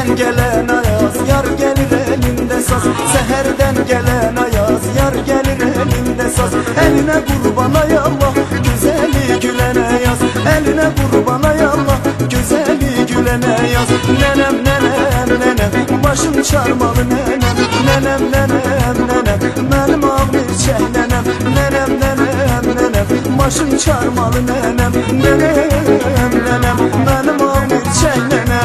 Seherden gelen ayaz, yar gelir elinde saz. Seherden gelen ayaz, yar gelir elinde saz. Eline kurban ay Allah, güzeli gülene yaz. Eline kurban ay Allah, güzeli gülene yaz. Nenem nenem nenem, başım çarmalı nenem. Nenem nenem nenem, benim ağır çek nenem. Nenem nenem nenem, başım çarmalı nenem. Nenem nenem, benim ağır çek nenem.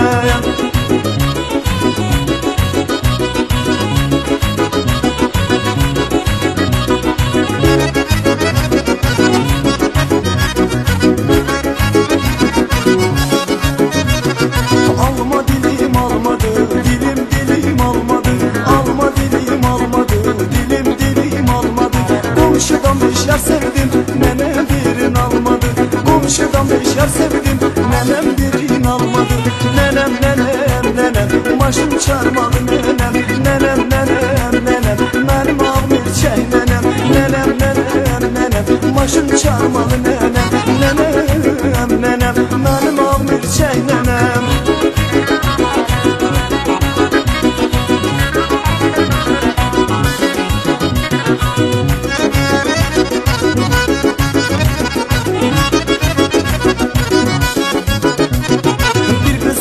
Alma dilim almadı, dilim dilim almadı. Alma dilim almadı, dilim dilim almadı. Komşudan beş yar sevdim, nenem birin almadı. Komşudan beş yar sevdim, nenem birin almadı. Nenem nenem nenem, başım çarmalı nenem. Nenem nenem nenem, benim ağır çek nenem. Nenem nenem nenem, başım çarmalı nenem. Nenem nenem, benim ağır çek nenem.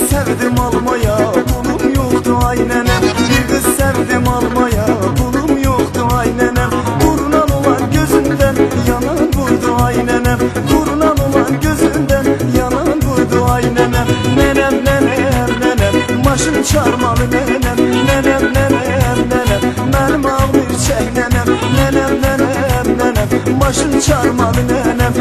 Sevdim almaya, pulum yoktu ay nenem. Bir kız sevdim almaya, pulum yoktu ay nenem. Kurulan olan gözünden yanan vurdu ay nenem. Kurulan olan gözünden yanan vurdu ay nenem. Nenem nenem nenem, başım çarmalı nenem. Nenem nenem nenem, benim ağır çek nenem. Nenem nenem nenem, başım çarmalı nenem.